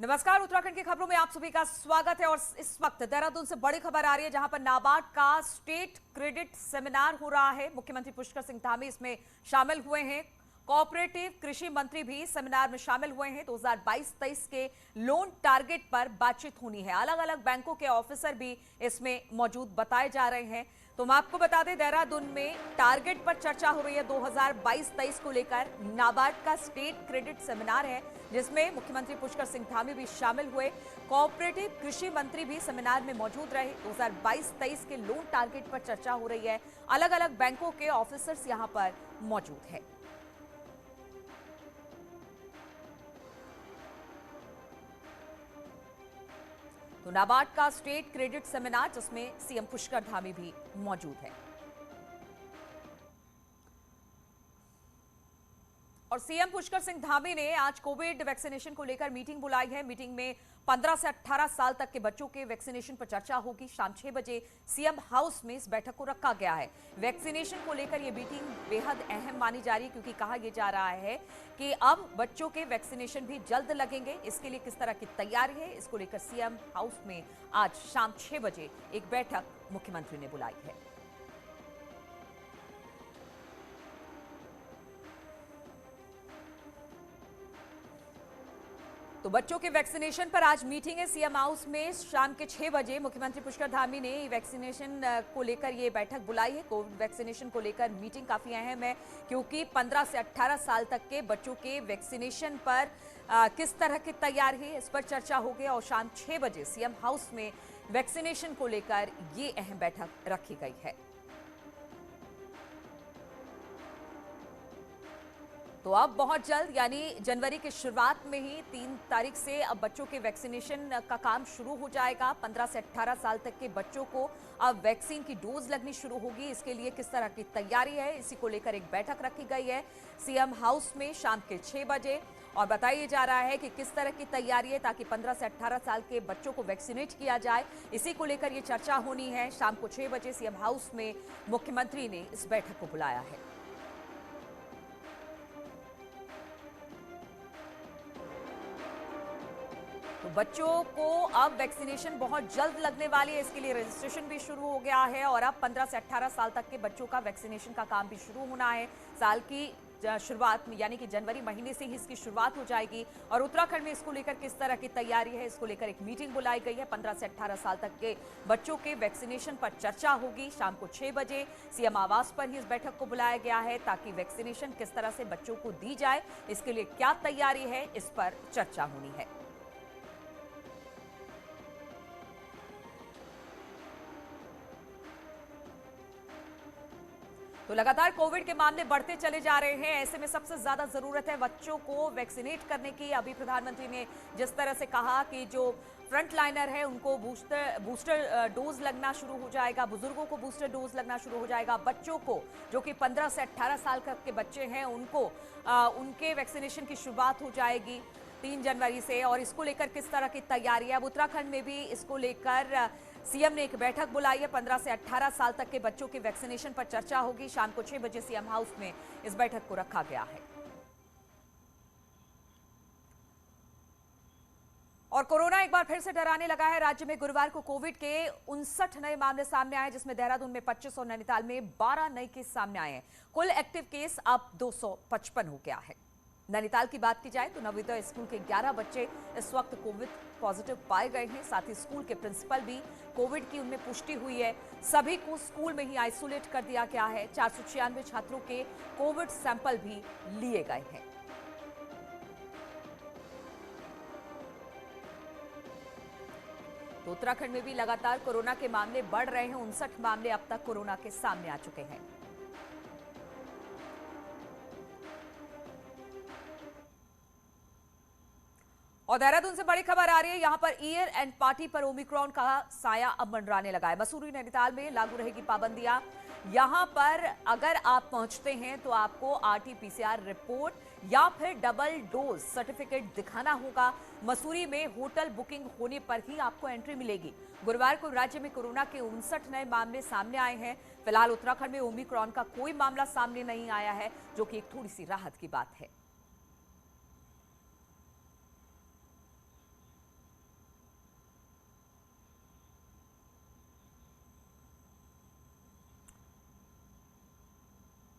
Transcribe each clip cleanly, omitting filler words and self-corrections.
नमस्कार, उत्तराखंड की खबरों में आप सभी का स्वागत है। और इस वक्त देहरादून से बड़ी खबर आ रही है, जहां पर नाबार्ड का स्टेट क्रेडिट सेमिनार हो रहा है। मुख्यमंत्री पुष्कर सिंह धामी इसमें शामिल हुए हैं। कोऑपरेटिव कृषि मंत्री भी सेमिनार में शामिल हुए हैं। 2022-23 के लोन टारगेट पर बातचीत होनी है। अलग अलग बैंकों के ऑफिसर भी इसमें मौजूद बताए जा रहे हैं। तो हम आपको बता दें, देहरादून में टारगेट पर चर्चा हो रही है। 2022-23 को लेकर नाबार्ड का स्टेट क्रेडिट सेमिनार है, जिसमें मुख्यमंत्री पुष्कर सिंह धामी भी शामिल हुए। कोऑपरेटिव कृषि मंत्री भी सेमिनार में मौजूद रहे। 2022-23 के लोन टारगेट पर चर्चा हो रही है। अलग अलग बैंकों के ऑफिसर्स यहां पर मौजूद है। तो नाबार्ड का स्टेट क्रेडिट सेमिनार, जिसमें सीएम पुष्कर धामी भी मौजूद है। और सीएम पुष्कर सिंह धामी ने आज कोविड वैक्सीनेशन को लेकर मीटिंग बुलाई है। मीटिंग में 15 से 18 साल तक के बच्चों के वैक्सीनेशन पर चर्चा होगी। शाम 6 बजे सीएम हाउस में इस बैठक को रखा गया है। वैक्सीनेशन को लेकर यह मीटिंग बेहद अहम मानी जा रही है, क्योंकि कहा यह जा रहा है कि अब बच्चों के वैक्सीनेशन भी जल्द लगेंगे। इसके लिए किस तरह की तैयारी है, इसको लेकर सीएम हाउस में आज शाम 6 बजे एक बैठक मुख्यमंत्री ने बुलाई है। तो बच्चों के वैक्सीनेशन पर आज मीटिंग है सीएम हाउस में। शाम के 6 बजे मुख्यमंत्री पुष्कर धामी ने वैक्सीनेशन को लेकर ये बैठक बुलाई है। कोविड वैक्सीनेशन को लेकर मीटिंग काफी अहम है, क्योंकि 15 से 18 साल तक के बच्चों के वैक्सीनेशन पर किस तरह की तैयारी है, इस पर चर्चा होगी। और शाम 6 बजे सीएम हाउस में वैक्सीनेशन को लेकर ये अहम बैठक रखी गई है। तो अब बहुत जल्द, यानी जनवरी की शुरुआत में ही 3 तारीख से अब बच्चों के वैक्सीनेशन का काम शुरू हो जाएगा। 15 से 18 साल तक के बच्चों को अब वैक्सीन की डोज लगनी शुरू होगी। इसके लिए किस तरह की तैयारी है, इसी को लेकर एक बैठक रखी गई है सीएम हाउस में शाम के 6 बजे। और बताया जा रहा है कि किस तरह की तैयारी है, ताकि 15 से 18 साल के बच्चों को वैक्सीनेट किया जाए। इसी को लेकर ये चर्चा होनी है। शाम को 6 बजे सीएम हाउस में मुख्यमंत्री ने इस बैठक को बुलाया है। तो बच्चों को अब वैक्सीनेशन बहुत जल्द लगने वाली है। इसके लिए रजिस्ट्रेशन भी शुरू हो गया है। और अब 15 से 18 साल तक के बच्चों का वैक्सीनेशन का काम भी शुरू होना है। साल की शुरुआत में, यानी कि जनवरी महीने से ही इसकी शुरुआत हो जाएगी। और उत्तराखंड में इसको लेकर किस तरह की तैयारी है, इसको लेकर एक मीटिंग बुलाई गई है। 15 से 18 साल तक के बच्चों के वैक्सीनेशन पर चर्चा होगी। शाम को 6 बजे सीएम आवास पर ही इस बैठक को बुलाया गया है, ताकि वैक्सीनेशन किस तरह से बच्चों को दी जाए, इसके लिए क्या तैयारी है, इस पर चर्चा होनी है। तो लगातार कोविड के मामले बढ़ते चले जा रहे हैं। ऐसे में सबसे ज्यादा जरूरत है बच्चों को वैक्सीनेट करने की। अभी प्रधानमंत्री ने जिस तरह से कहा कि जो फ्रंट लाइनर है उनको बूस्टर डोज लगना शुरू हो जाएगा, बुजुर्गों को बूस्टर डोज लगना शुरू हो जाएगा। बच्चों को, जो कि 15 से 18 साल तक के बच्चे हैं, उनको उनके वैक्सीनेशन की शुरुआत हो जाएगी 3 जनवरी से। और इसको लेकर किस तरह की तैयारी है, अब उत्तराखंड में भी इसको लेकर सीएम ने एक बैठक बुलाई है। 15 से 18 साल तक के बच्चों के वैक्सीनेशन पर चर्चा होगी। शाम को 6 बजे सीएम हाउस में इस बैठक को रखा गया है। और कोरोना एक बार फिर से डराने लगा है। राज्य में गुरुवार को कोविड के 59 नए मामले सामने आए, जिसमें देहरादून में 25 और नैनीताल में 12 नए केस सामने आए हैं। कुल एक्टिव केस अब 255 हो गया है। नैनीताल की बात की जाए तो नवोदय स्कूल के 11 बच्चे इस वक्त कोविड पॉजिटिव पाए गए हैं। साथ ही स्कूल के प्रिंसिपल भी कोविड की उनमें पुष्टि हुई है। सभी को स्कूल में ही आइसोलेट कर दिया गया है। 496 छात्रों के कोविड सैंपल भी लिए गए हैं। तो उत्तराखंड में भी लगातार कोरोना के मामले बढ़ रहे हैं। 59 मामले अब तक कोरोना के सामने आ चुके हैं। और देहरादून से बड़ी खबर आ रही है। यहां पर ईयर एंड पार्टी पर ओमिक्रॉन का साया अब मंडराने लगा है। मसूरी नैनीताल में लागू रहेगी पाबंदियां। यहां पर अगर आप पहुंचते हैं तो आपको आरटी-पीसीआर रिपोर्ट या फिर डबल डोज सर्टिफिकेट दिखाना होगा। मसूरी में होटल बुकिंग होने पर ही आपको एंट्री मिलेगी। गुरुवार को राज्य में कोरोना के 59 नए मामले सामने आए हैं। फिलहाल उत्तराखंड में ओमिक्रॉन का कोई मामला सामने नहीं आया है, जो कि एक थोड़ी सी राहत की बात है।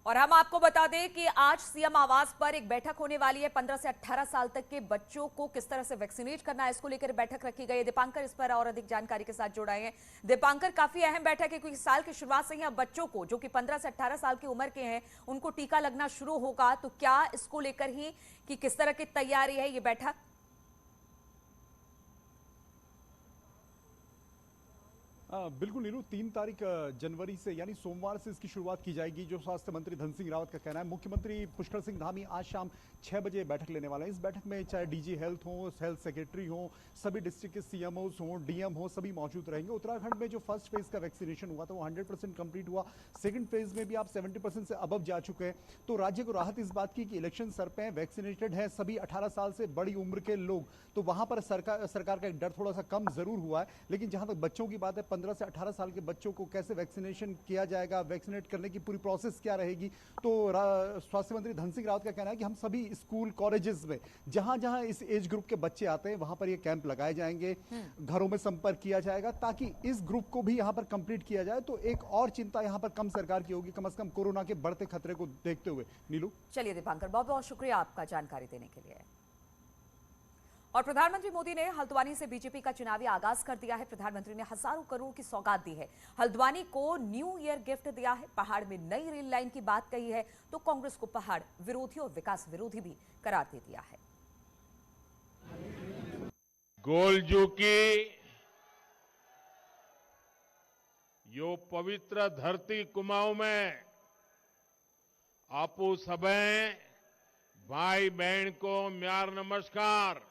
और हम आपको बता दें कि आज सीएम आवास पर एक बैठक होने वाली है। 15 से 18 साल तक के बच्चों को किस तरह से वैक्सीनेट करना है, इसको लेकर बैठक रखी गई है। दीपांकर इस पर और अधिक जानकारी के साथ जुड़ आए हैं। दीपांकर, काफी अहम बैठक है क्योंकि साल की शुरुआत से ही अब बच्चों को, जो कि 15 से 18 साल की उम्र के हैं, उनको टीका लगना शुरू होगा। तो क्या इसको लेकर ही कि किस तरह की तैयारी है ये बैठक? बिल्कुल नीलू, 3 तारीख जनवरी से यानी सोमवार से इसकी शुरुआत की जाएगी, जो स्वास्थ्य मंत्री धन सिंह रावत का कहना है। मुख्यमंत्री पुष्कर सिंह धामी आज शाम 6 बजे बैठक लेने वाले हैं। इस बैठक में चाहे डीजी हेल्थ हो, हेल्थ सेक्रेटरी हो, सभी डिस्ट्रिक्ट के सीएमओस हो, डीएम हो, सभी मौजूद रहेंगे। उत्तराखंड में जो फर्स्ट फेज का वैक्सीनेशन हुआ था वो 100% कंप्लीट हुआ। सेकंड फेज में भी आप 70% से अबव जा चुके हैं। तो राज्य को राहत इस बात की कि इलेक्शन सर पे वैक्सीनेटेड है सभी 18 साल से बड़ी उम्र के लोग, तो वहां पर सरकार का एक डर थोड़ा सा कम जरूर हुआ है। लेकिन जहां तक बच्चों की बात है, 15 से 18 साल के बच्चों को कैसे वैक्सीनेशन किया जाएगा, वैक्सीनेट करने की पूरी प्रोसेस क्या रहेगी, तो स्वास्थ्य मंत्री धन सिंह रावत का कहना है कि हम सभी स्कूल कॉलेजेस में जहां जहां इस एज ग्रुप के बच्चे आते हैं वहां पर ये कैंप लगाए जाएंगे, घरों में संपर्क किया जाएगा ताकि इस ग्रुप को भी यहां पर कंप्लीट किया जाए। तो एक और चिंता यहां पर कम सरकार की होगी, कम से कम कोरोना के बढ़ते खतरे को देखते हुए। नीलू, चलिए दीपांकर, बहुत बहुत शुक्रिया आपका जानकारी देने के लिए। और प्रधानमंत्री मोदी ने हल्द्वानी से बीजेपी का चुनावी आगाज कर दिया है। प्रधानमंत्री ने हजारों करोड़ की सौगात दी है, हल्द्वानी को न्यू ईयर गिफ्ट दिया है, पहाड़ में नई रेल लाइन की बात कही है, तो कांग्रेस को पहाड़ विरोधी और विकास विरोधी भी करार दे दिया है। गोलजू की यो पवित्र धरती कुमाऊं में आपू सबे भाई बहन को म्यार नमस्कार।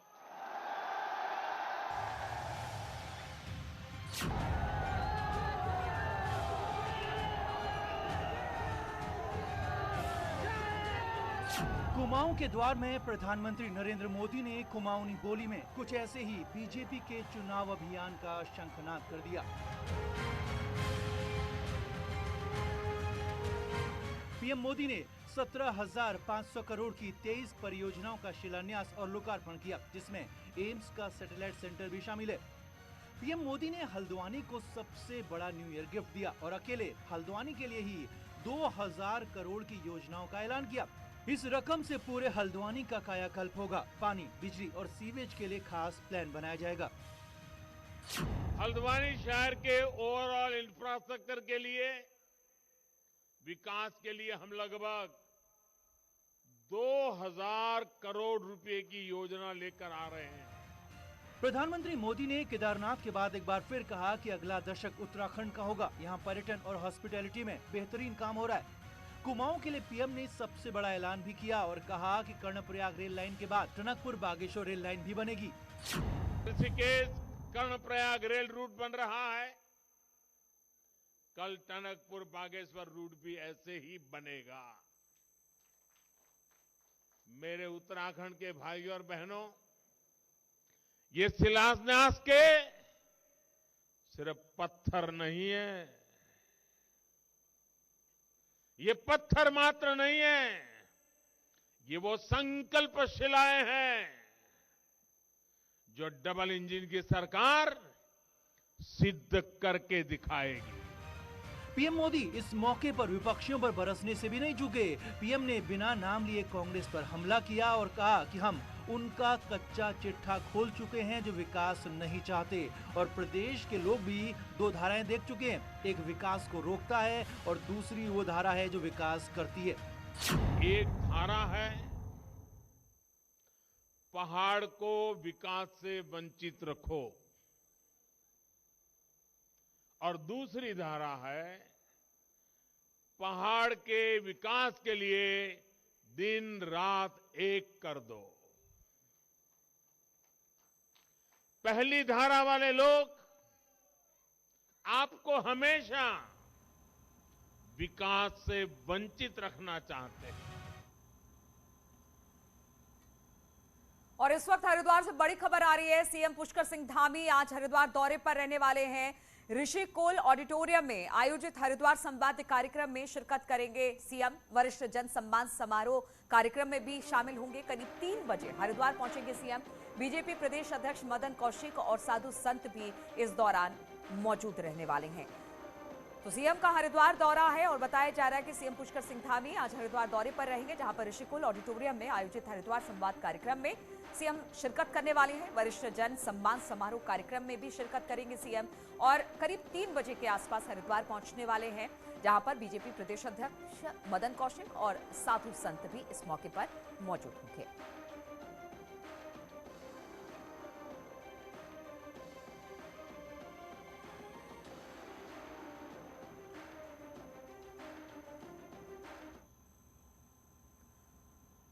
कुमाऊं के द्वार में प्रधानमंत्री नरेंद्र मोदी ने कुमाऊनी बोली में कुछ ऐसे ही बीजेपी के चुनाव अभियान का शंखनाद कर दिया। पीएम मोदी ने 17,500 करोड़ की 23 परियोजनाओं का शिलान्यास और लोकार्पण किया, जिसमें एम्स का सैटेलाइट सेंटर भी शामिल है। पीएम मोदी ने हल्द्वानी को सबसे बड़ा न्यू ईयर गिफ्ट दिया और अकेले हल्द्वानी के लिए ही 2000 करोड़ की योजनाओं का ऐलान किया। इस रकम से पूरे हल्द्वानी का कायाकल्प होगा। पानी, बिजली और सीवेज के लिए खास प्लान बनाया जाएगा। हल्द्वानी शहर के ओवरऑल इंफ्रास्ट्रक्चर के लिए, विकास के लिए हम लगभग 2000 करोड़ रुपए की योजना लेकर आ रहे हैं। प्रधानमंत्री मोदी ने केदारनाथ के बाद एक बार फिर कहा कि अगला दशक उत्तराखंड का होगा। यहाँ पर्यटन और हॉस्पिटैलिटी में बेहतरीन काम हो रहा है। कुमाऊं के लिए पीएम ने सबसे बड़ा ऐलान भी किया और कहा कि कर्णप्रयाग रेल लाइन के बाद टनकपुर बागेश्वर रेल लाइन भी बनेगी। ऋषिकेश कर्णप्रयाग रेल रूट बन रहा है, कल टनकपुर बागेश्वर रूट भी ऐसे ही बनेगा। मेरे उत्तराखंड के भाइयों और बहनों, ये शिलान्यास के सिर्फ पत्थर नहीं है, ये पत्थर मात्र नहीं है, ये वो संकल्प शिलाएं हैं जो डबल इंजन की सरकार सिद्ध करके दिखाएगी। पीएम मोदी इस मौके पर विपक्षियों पर बरसने से भी नहीं चूके। पीएम ने बिना नाम लिए कांग्रेस पर हमला किया और कहा कि हम उनका कच्चा चिट्ठा खोल चुके हैं जो विकास नहीं चाहते, और प्रदेश के लोग भी 2 धाराएं देख चुके हैं। एक विकास को रोकता है और दूसरी वो धारा है जो विकास करती है। एक धारा है पहाड़ को विकास से वंचित रखो, और दूसरी धारा है पहाड़ के विकास के लिए दिन रात एक कर दो। पहली धारा वाले लोग आपको हमेशा विकास से वंचित रखना चाहते हैं। और इस वक्त हरिद्वार से बड़ी खबर आ रही है। सीएम पुष्कर सिंह धामी आज हरिद्वार दौरे पर रहने वाले हैं। ऋषिकोल ऑडिटोरियम में आयोजित हरिद्वार संवाद कार्यक्रम में शिरकत करेंगे सीएम। वरिष्ठ जन सम्मान समारोह कार्यक्रम में भी शामिल होंगे। करीब 3 बजे हरिद्वार पहुंचेंगे सीएम। बीजेपी प्रदेश अध्यक्ष मदन कौशिक और साधु संत भी इस दौरान मौजूद रहने वाले हैं। तो सीएम का हरिद्वार दौरा है और बताया जा रहा है कि सीएम पुष्कर सिंह धामी आज हरिद्वार दौरे पर रहेंगे, जहां पर ऋषिकुल ऑडिटोरियम में आयोजित हरिद्वार संवाद कार्यक्रम में सीएम शिरकत करने वाले हैं। वरिष्ठ जन सम्मान समारोह कार्यक्रम में भी शिरकत करेंगे सीएम और करीब 3 बजे के आसपास हरिद्वार पहुंचने वाले हैं, जहां पर बीजेपी प्रदेश अध्यक्ष मदन कौशिक और साधु संत भी इस मौके पर मौजूद होंगे।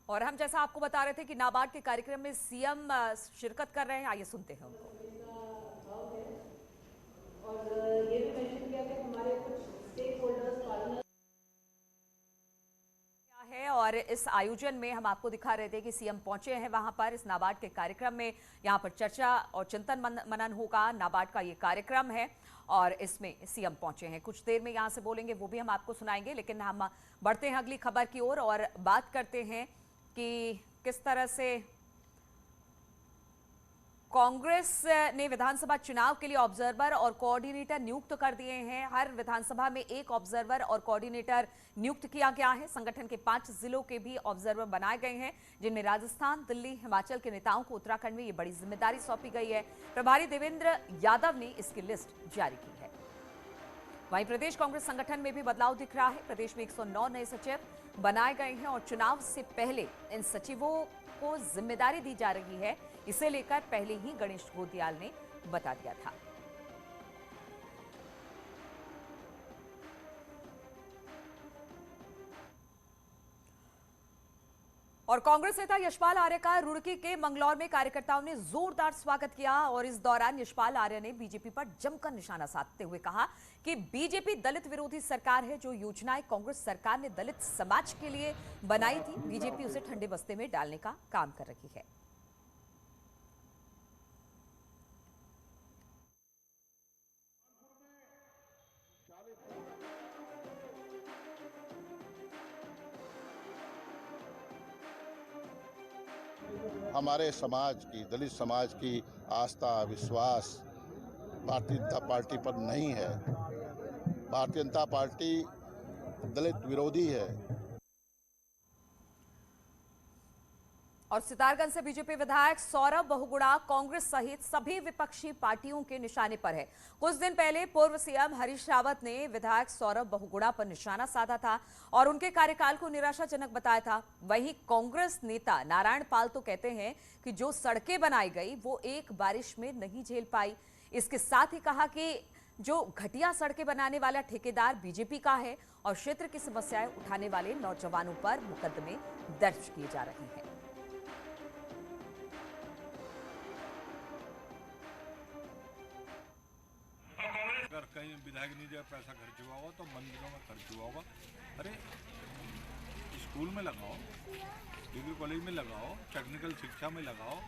और हम जैसा आपको बता रहे थे कि नाबार्ड के कार्यक्रम में सीएम शिरकत कर रहे हैं, आइए सुनते हैं उनको। और ये भी मेंशन किया कि हमारे कुछ स्टेक होल्डर्स पार्टनर है और इस आयोजन में हम आपको दिखा रहे थे कि सीएम पहुंचे हैं वहां पर इस नाबार्ड के कार्यक्रम में। यहां पर चर्चा और चिंतन मनन होगा। नाबार्ड का ये कार्यक्रम है और इसमें सीएम पहुंचे हैं। कुछ देर में यहां से बोलेंगे, वो भी हम आपको सुनाएंगे, लेकिन हम बढ़ते हैं अगली खबर की ओर और बात करते हैं कि किस तरह से कांग्रेस ने विधानसभा चुनाव के लिए ऑब्जर्वर और कोऑर्डिनेटर नियुक्त कर दिए हैं। हर विधानसभा में एक ऑब्जर्वर और कोऑर्डिनेटर नियुक्त किया गया है। संगठन के 5 जिलों के भी ऑब्जर्वर बनाए गए हैं, जिनमें राजस्थान, दिल्ली, हिमाचल के नेताओं को उत्तराखंड में ये बड़ी जिम्मेदारी सौंपी गई है। प्रभारी देवेंद्र यादव ने इसकी लिस्ट जारी की है। वहीं प्रदेश कांग्रेस संगठन में भी बदलाव दिख रहा है। प्रदेश में 109 नए सचिव बनाए गए हैं और चुनाव से पहले इन सचिवों को जिम्मेदारी दी जा रही है। इसे लेकर पहले ही गणेश गोदियाल ने बता दिया था। और कांग्रेस नेता यशपाल आर्य का रुड़की के मंगलौर में कार्यकर्ताओं ने जोरदार स्वागत किया और इस दौरान यशपाल आर्य ने बीजेपी पर जमकर निशाना साधते हुए कहा कि बीजेपी दलित विरोधी सरकार है। जो योजनाएं कांग्रेस सरकार ने दलित समाज के लिए बनाई थी, बीजेपी उसे ठंडे बस्ते में डालने का काम कर रही है। हमारे समाज की, दलित समाज की आस्था विश्वास भारतीय जनता पार्टी पर नहीं है। भारतीय जनता पार्टी दलित विरोधी है। और सितारगंज से बीजेपी विधायक सौरभ बहुगुणा कांग्रेस सहित सभी विपक्षी पार्टियों के निशाने पर है। कुछ दिन पहले पूर्व सीएम हरीश रावत ने विधायक सौरभ बहुगुणा पर निशाना साधा था और उनके कार्यकाल को निराशाजनक बताया था। वहीं कांग्रेस नेता नारायण पाल तो कहते हैं कि जो सड़कें बनाई गई वो एक बारिश में नहीं झेल पाई। इसके साथ ही कहा कि जो घटिया सड़कें बनाने वाला ठेकेदार बीजेपी का है और क्षेत्र की समस्याएं उठाने वाले नौजवानों पर मुकदमे दर्ज किए जा रहे हैं। अगर कहीं विधायक ने जो पैसा खर्च हुआ होगा तो मंदिरों में खर्च हुआ होगा। अरे स्कूल में लगाओ, डिग्री कॉलेज में लगाओ, टेक्निकल शिक्षा में लगाओ।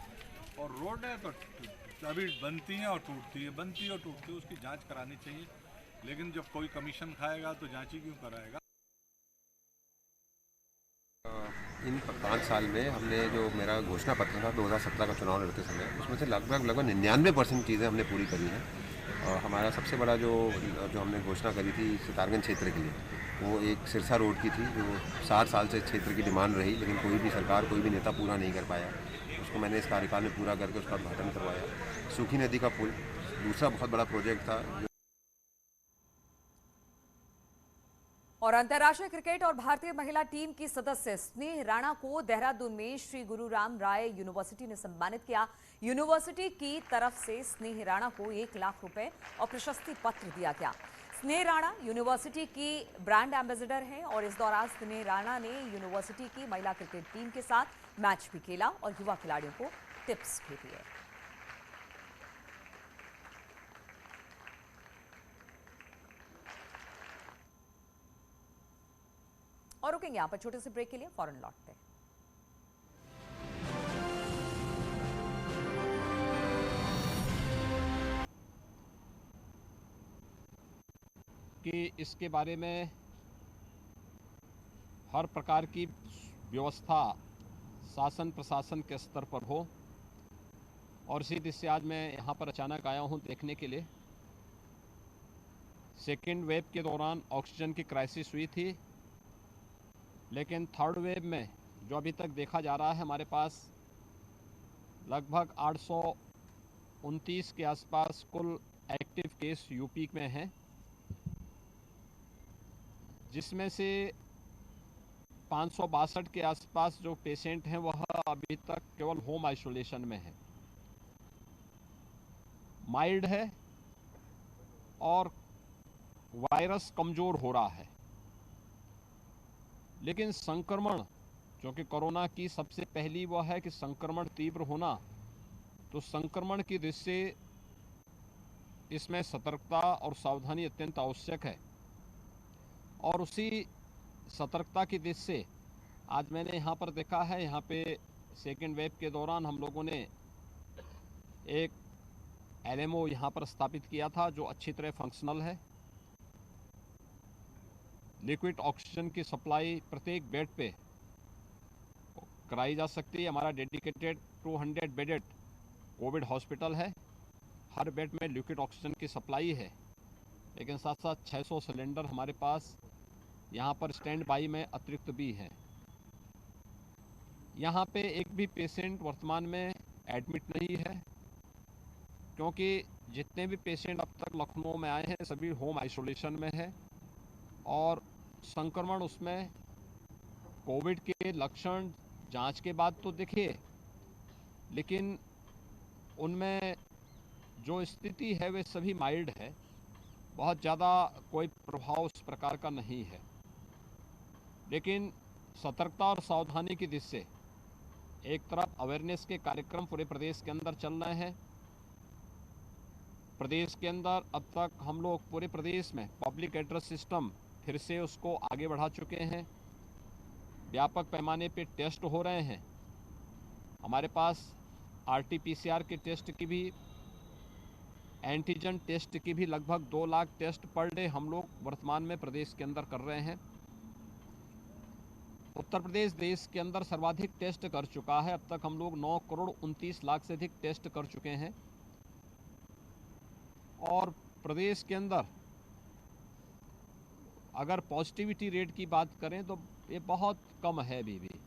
और रोड है तो अभी बनती हैं और टूटती है, बनती और टूटती है, उसकी जांच करानी चाहिए। लेकिन जब कोई कमीशन खाएगा तो जांच ही क्यों कराएगा। इन 5 साल में हमने जो मेरा घोषणा पत्र था 2017 का चुनाव लड़ते समय, उसमें से लगभग 99% चीज़ें हमने पूरी करी हैं। और हमारा सबसे बड़ा जो हमने घोषणा करी थी सितारगंज क्षेत्र के लिए, वो एक सिरसा रोड की थी, जो 60 साल से क्षेत्र की डिमांड रही, लेकिन कोई भी सरकार, कोई भी नेता पूरा नहीं कर पाया। उसको मैंने इस कार्यकाल में पूरा करके उसका उद्घाटन करवाया। सूखी नदी का पुल दूसरा बहुत बड़ा प्रोजेक्ट था। और अंतर्राष्ट्रीय क्रिकेट और भारतीय महिला टीम की सदस्य स्नेह राणा को देहरादून में श्री गुरु राम राय यूनिवर्सिटी ने सम्मानित किया। यूनिवर्सिटी की तरफ से स्नेह राणा को 1 लाख रुपए और प्रशस्ति पत्र दिया गया। स्नेह राणा यूनिवर्सिटी की ब्रांड एम्बेसडर हैं और इस दौरान स्नेह राणा ने यूनिवर्सिटी की महिला क्रिकेट टीम के साथ मैच भी खेला और युवा खिलाड़ियों को टिप्स भी दिए। और रुकेंगे यहां पर छोटे से ब्रेक के लिए, फौरन लौटते हैं। कि इसके बारे में हर प्रकार की व्यवस्था शासन प्रशासन के स्तर पर हो, और इसी दृष्टि से आज मैं यहाँ पर अचानक आया हूँ देखने के लिए। सेकेंड वेव के दौरान ऑक्सीजन की क्राइसिस हुई थी, लेकिन थर्ड वेव में जो अभी तक देखा जा रहा है, हमारे पास लगभग 829 के आसपास कुल एक्टिव केस यूपी में हैं, जिसमें से 562 के आसपास जो पेशेंट हैं वह अभी तक केवल होम आइसोलेशन में है। माइल्ड है और वायरस कमज़ोर हो रहा है, लेकिन संक्रमण, क्योंकि कोरोना की सबसे पहली वह है कि संक्रमण तीव्र होना, तो संक्रमण की दृष्टि से इसमें सतर्कता और सावधानी अत्यंत आवश्यक है। और उसी सतर्कता की दृष्टि से आज मैंने यहाँ पर देखा है, यहाँ पे सेकेंड वेव के दौरान हम लोगों ने एक LMO यहाँ पर स्थापित किया था जो अच्छी तरह फंक्शनल है। लिक्विड ऑक्सीजन की सप्लाई प्रत्येक बेड पे कराई जा सकती है। हमारा डेडिकेटेड 200 बेडेड कोविड हॉस्पिटल है, हर बेड में लिक्विड ऑक्सीजन की सप्लाई है, लेकिन साथ साथ 600 सिलेंडर हमारे पास यहाँ पर स्टैंड बाई में अतिरिक्त भी है। यहाँ पे एक भी पेशेंट वर्तमान में एडमिट नहीं है, क्योंकि जितने भी पेशेंट अब तक लखनऊ में आए हैं सभी होम आइसोलेशन में है और संक्रमण उसमें कोविड के लक्षण जांच के बाद तो दिखे, लेकिन उनमें जो स्थिति है वे सभी माइल्ड है, बहुत ज़्यादा कोई प्रभाव उस प्रकार का नहीं है। लेकिन सतर्कता और सावधानी की दृष्टि से एक तरफ अवेयरनेस के कार्यक्रम पूरे प्रदेश के अंदर चल रहे हैं। प्रदेश के अंदर अब तक हम लोग पूरे प्रदेश में पब्लिक एड्रेस सिस्टम फिर से उसको आगे बढ़ा चुके हैं। व्यापक पैमाने पे टेस्ट हो रहे हैं। हमारे पास RT-PCR के टेस्ट की भी, एंटीजन टेस्ट की भी लगभग 2 लाख टेस्ट पर डे हम लोग वर्तमान में प्रदेश के अंदर कर रहे हैं। उत्तर प्रदेश देश के अंदर सर्वाधिक टेस्ट कर चुका है। अब तक हम लोग 9 करोड़ 29 लाख से अधिक टेस्ट कर चुके हैं और प्रदेश के अंदर अगर पॉजिटिविटी रेट की बात करें तो ये बहुत कम है, अभी भी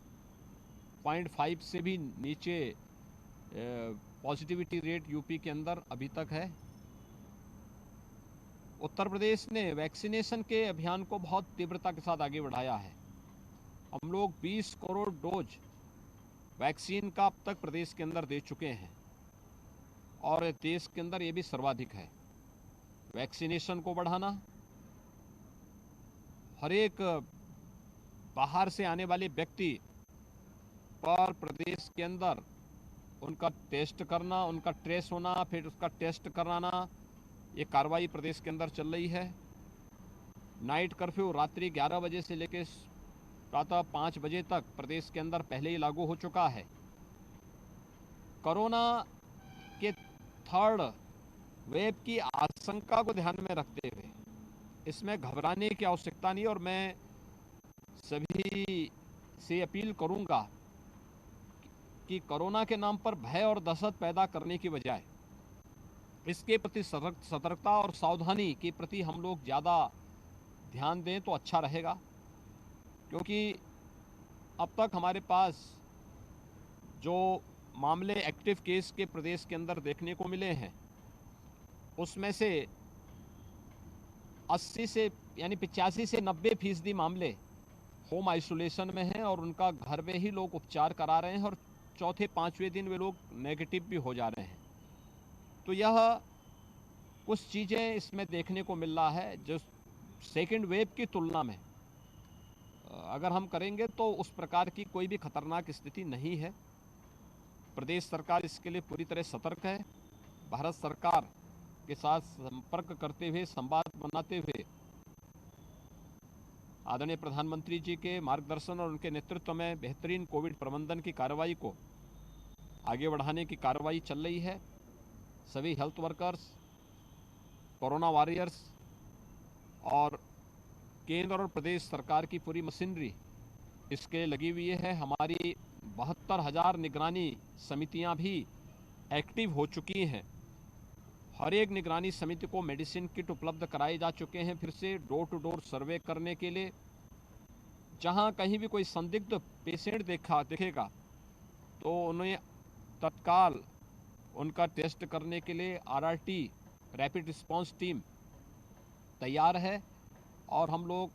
0.5 से भी नीचे पॉजिटिविटी रेट यूपी के अंदर अभी तक है। उत्तर प्रदेश ने वैक्सीनेशन के अभियान को बहुत तीव्रता के साथ आगे बढ़ाया है। हम लोग 20 करोड़ डोज वैक्सीन का अब तक प्रदेश के अंदर दे चुके हैं और देश के अंदर ये भी सर्वाधिक है। वैक्सीनेशन को बढ़ाना, हर एक बाहर से आने वाले व्यक्ति पर प्रदेश के अंदर उनका टेस्ट करना, उनका ट्रेस होना, फिर उसका टेस्ट कराना, ये कार्रवाई प्रदेश के अंदर चल रही है। नाइट कर्फ्यू रात्रि 11 बजे से लेकर प्रातः 5 बजे तक प्रदेश के अंदर पहले ही लागू हो चुका है। कोरोना के थर्ड वेव की आशंका को ध्यान में रखते हुए इसमें घबराने की आवश्यकता नहीं, और मैं सभी से अपील करूंगा कि कोरोना के नाम पर भय और दहशत पैदा करने की बजाय इसके प्रति सतर्कता और सावधानी के प्रति हम लोग ज़्यादा ध्यान दें तो अच्छा रहेगा। क्योंकि अब तक हमारे पास जो मामले एक्टिव केस के प्रदेश के अंदर देखने को मिले हैं उसमें से 80 से यानी 85 से 90% मामले होम आइसोलेशन में हैं और उनका घर में ही लोग उपचार करा रहे हैं और चौथे 5वें दिन वे लोग नेगेटिव भी हो जा रहे हैं। तो यह कुछ चीज़ें इसमें देखने को मिल रहा है जो सेकेंड वेव की तुलना में अगर हम करेंगे तो उस प्रकार की कोई भी खतरनाक स्थिति नहीं है। प्रदेश सरकार इसके लिए पूरी तरह सतर्क है। भारत सरकार के साथ संपर्क करते हुए, संवाद बनाते हुए आदरणीय प्रधानमंत्री जी के मार्गदर्शन और उनके नेतृत्व में बेहतरीन कोविड प्रबंधन की कार्रवाई को आगे बढ़ाने की कार्रवाई चल रही है। सभी हेल्थ वर्कर्स, कोरोना वॉरियर्स और केंद्र और प्रदेश सरकार की पूरी मशीनरी इसके लगी हुई है। हमारी 72,000 निगरानी समितियां भी एक्टिव हो चुकी हैं। हर एक निगरानी समिति को मेडिसिन किट उपलब्ध कराए जा चुके हैं। फिर से डोर टू डोर सर्वे करने के लिए जहां कहीं भी कोई संदिग्ध पेशेंट दिखेगा तो उन्हें तत्काल उनका टेस्ट करने के लिए आरआरटी रैपिड रिस्पांस टीम तैयार है। और हम लोग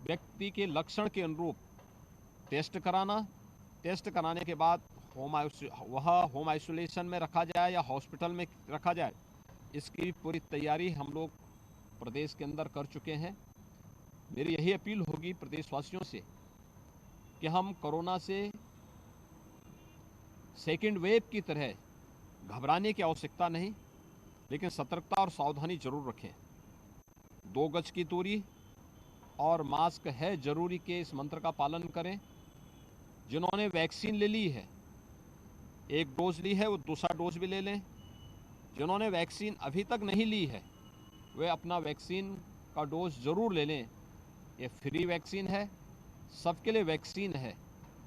व्यक्ति के लक्षण के अनुरूप टेस्ट कराने के बाद होम आइसोलेशन में रखा जाए या हॉस्पिटल में रखा जाए, इसकी पूरी तैयारी हम लोग प्रदेश के अंदर कर चुके हैं। मेरी यही अपील होगी प्रदेशवासियों से कि हम कोरोना से सेकेंड वेव की तरह घबराने की आवश्यकता नहीं, लेकिन सतर्कता और सावधानी जरूर रखें। 2 गज की दूरी और मास्क है जरूरी के इस मंत्र का पालन करें। जिन्होंने वैक्सीन ले ली है, 1 डोज ली है, वो दूसरा डोज भी ले लें। जिन्होंने वैक्सीन अभी तक नहीं ली है, वे अपना वैक्सीन का डोज जरूर ले लें। ये फ्री वैक्सीन है, सबके लिए वैक्सीन है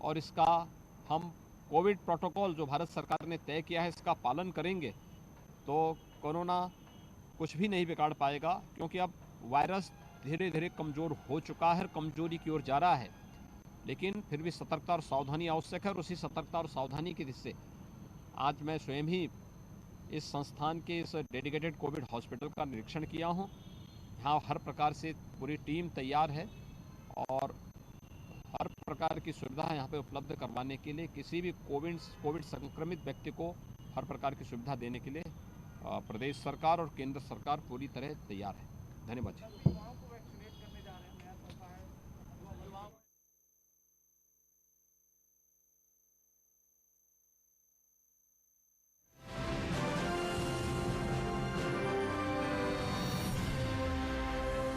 और इसका हम कोविड प्रोटोकॉल जो भारत सरकार ने तय किया है, इसका पालन करेंगे तो कोरोना कुछ भी नहीं बिगाड़ पाएगा, क्योंकि अब वायरस धीरे धीरे कमज़ोर हो चुका है, कमजोरी की ओर जा रहा है। लेकिन फिर भी सतर्कता और सावधानी आवश्यक है और उसी सतर्कता और सावधानी की दिशा से आज मैं स्वयं ही इस संस्थान के इस डेडिकेटेड कोविड हॉस्पिटल का निरीक्षण किया हूँ। यहाँ हर प्रकार से पूरी टीम तैयार है और हर प्रकार की सुविधा यहाँ पे उपलब्ध करवाने के लिए किसी भी कोविड संक्रमित व्यक्ति को हर प्रकार की सुविधा देने के लिए प्रदेश सरकार और केंद्र सरकार पूरी तरह तैयार है। धन्यवाद।